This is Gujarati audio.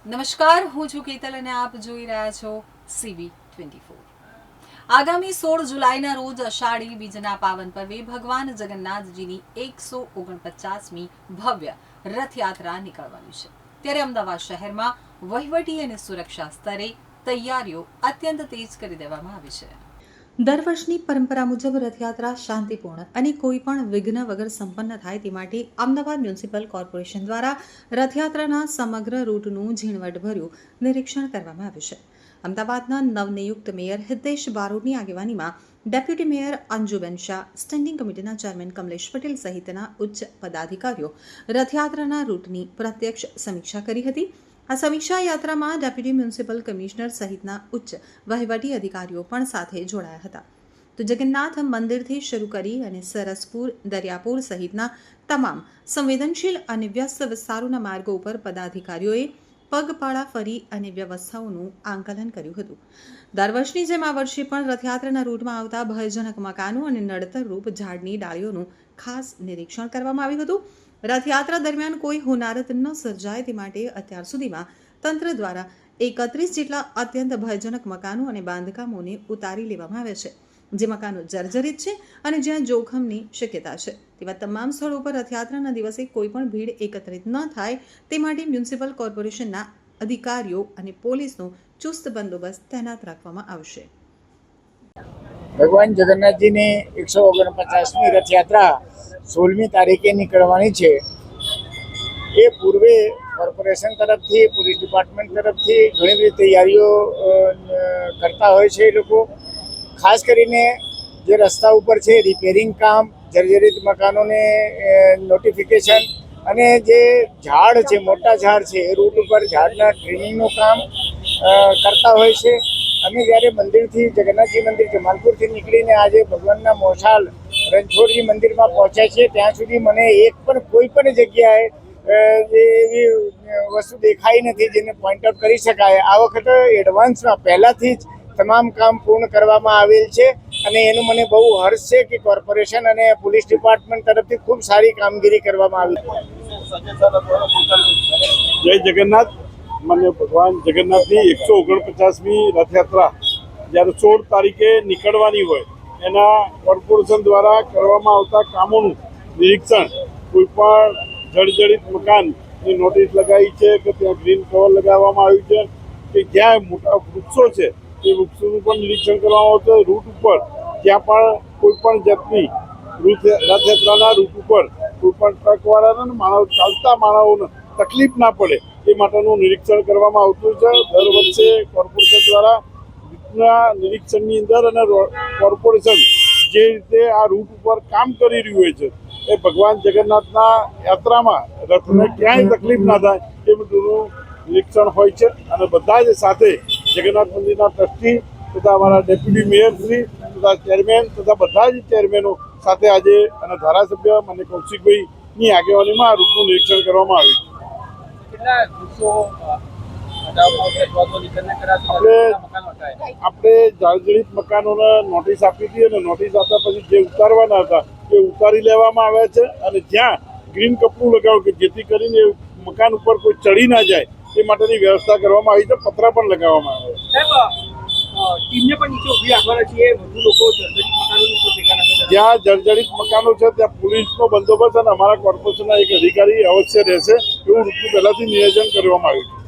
નમસ્કાર, હું છું કેતલ અને આપ જોઈ રહ્યા છો CV24। આગામી 16 જુલાઈના રોજ અષાઢી બીજના પાવન પર્વે ભગવાન જગન્નાથજીની 149મી ભવ્ય રથયાત્રા નીકળવાની છે। ત્યારે અમદાવાદ શહેરમાં વહીવટી અને સુરક્ષા સ્તરે તૈયારીઓ અત્યંત તેજ કરી દેવામાં આવી છે। દર વર્ષની પરંપરા મુજબ રથયાત્રા શાંતિપૂર્ણ અને કોઈ પણ વિઘ્ન વગર સંપન્ન થાય તે માટે અમદાવાદ મ્યુનિસિપલ કોર્પોરેશન દ્વારા રથયાત્રાના સમગ્ર રૂટનું ઝીણવટભર્યું નિરીક્ષણ કરવામાં આવ્યું છે। અમદાવાદના નવનિયુક્ત મેયર હિતેશ બારોટની આગેવાનીમાં deputy mayor Anjuben Shah, standing કમિટીના ચેરમેન કમલેશ પટેલ સહિતના ઉચ્ચ પદાધિકારીઓ રથયાત્રાના રૂટની પ્રત્યક્ષ સમીક્ષા કરી હતી। આ સમીક્ષા યાત્રામાં ડેપ્યુટી મ્યુનિસિપલ કમિશનર સહિતના ઉચ્ચ વહીવટી અધિકારીઓ પણ સાથે જોડાયા હતા। તો જગન્નાથ મંદિરથી શરૂ કરી અને સરસપુર, દરિયાપુર સહિતના તમામ સંવેદનશીલ અને વ્યસ્ત વિસ્તારોના માર્ગો ઉપર પદાધિકારીઓએ પગપાળા ફરી અને વ્યવસ્થાઓનું આંકલન કર્યું હતું। દર વર્ષની જેમ આ વર્ષે પણ રથયાત્રાના રૂટમાં આવતા ભયજનક મકાનો અને નડતરરૂપ ઝાડની ડાળીઓનું ખાસ નિરીક્ષણ કરવામાં આવ્યું હતું। રથયાત્રા દરમિયાન કોઈ હોનારત ન સર્જાય તે માટે અત્યાર સુધીમાં તંત્ર દ્વારા 31 જેટલા અત્યંત ભયજનક મકાનો અને બાંધકામોને ઉતારી લેવામાં આવ્યા છે, જે મકાનો જર્જરિત છે અને જ્યાં જોખમની શક્યતા છે તેવા તમામ સ્થળો પર રથયાત્રાના દિવસે કોઈ પણ ભીડ એકત્રિત ન થાય તે માટે મ્યુનિસિપલ કોર્પોરેશનના અધિકારીઓ અને પોલીસનો ચુસ્ત બંદોબસ્ત તૈનાત રાખવામાં આવશે। ભગવાન જગન્નાથજીની 149મી રથયાત્રા 16મી તારીખે નીકળવાની છે। એ પૂર્વે કોર્પોરેશન તરફથી, પોલીસ ડિપાર્ટમેન્ટ તરફથી ઘણી બધી તૈયારીઓ કરતા હોય છે। એ લોકો ખાસ કરીને જે રસ્તા ઉપર છે રિપેરિંગ કામ, જર્જરિત મકાનોને નોટિફિકેશન અને જે ઝાડ છે, મોટા ઝાડ છે એ રૂટ ઉપર ઝાડના ટ્રીનિંગનું કામ કરતા હોય છે। અમે જ્યારે મંદિરથી, જગન્નાથજી મંદિર જમાલપુરથી નીકળીને આજે ભગવાનના મોસાળ રણછોડજી મંદિરમાં પહોંચ્યા છીએ, ત્યાં સુધી મને કોઈ પણ જગ્યાએ એવી વસ્તુ દેખાઈ નથી જેને પોઈન્ટ આઉટ કરી શકાય। આ વખતે એડવાન્સમાં પહેલાંથી જ તમામ કામ પૂર્ણ કરવામાં આવેલ છે અને એનું મને બહુ હર્ષ છે કે કોર્પોરેશન અને પોલીસ ડિપાર્ટમેન્ટ તરફથી ખૂબ સારી કામગીરી કરવામાં આવી। જય જગન્નાથ। માન્ય ભગવાન જગન્નાથની 149મી રથયાત્રા જ્યારે 16 તારીખે નીકળવાની હોય એના કોર્પોરેશન દ્વારા કરવામાં આવતા કામોનું નિરીક્ષણ, કોઈ પણ જર્જરિત મકાનની નોટિસ લગાવી છે કે ત્યાં ગ્રીન કવર લગાવવામાં આવ્યું છે કે જ્યાં મોટા વૃક્ષો છે એ વૃક્ષોનું પણ નિરીક્ષણ કરવામાં આવશે। રૂટ ઉપર જ્યાં પણ કોઈ પણ જાતની રથયાત્રાના રૂટ ઉપર કોઈ પણ ટ્રકવાળાને ચાલતા માણસોને તકલીફ ના પડે એ માટેનું નિરીક્ષણ કરવામાં આવતું છે। દર વર્ષે કોર્પોરેશન દ્વારા નિરીક્ષણની અંદર અને કોર્પોરેશન જે રીતે આ રૂટ ઉપર કામ કરી રહ્યું હોય છે એ ભગવાન જગન્નાથના યાત્રામાં રથને ક્યાંય તકલીફ ના થાય એ બધું નિરીક્ષણ હોય છે અને બધા જ સાથે જગન્નાથ મંદિરના ટ્રસ્ટી તથા અમારા ડેપ્યુટી મેયરશ્રી તથા ચેરમેન તથા બધા જ ચેરમેનો સાથે આજે અને ધારાસભ્ય મને કૌશિકભાઈની આગેવાનીમાં આ રૂટનું નિરીક્ષણ કરવામાં આવ્યું। આપણે જર્જરિત મકાનોને નોટિસ આપી હતી અને નોટિસ આપ્યા પછી જે ઉતારવાના હતા એ ઉતારી લેવામાં આવ્યા છે અને જ્યાં ગ્રીન કપડું લગાવ્યું કે જેથી કરીને મકાન ઉપર કોઈ ચડી ના જાય એ માટેની વ્યવસ્થા કરવામાં આવી છે। પતરા પણ લગાવવામાં આવ્યા છે। જ્યાં જર્જરિત મકાનો છે ત્યાં પોલીસનો બંદોબસ્ત અને અમારા કોર્પોરેશનના એક અધિકારી અવશ્ય રહેશે એવું રૂટનું પહેલાથી નિયોજન કરવામાં આવ્યું છે।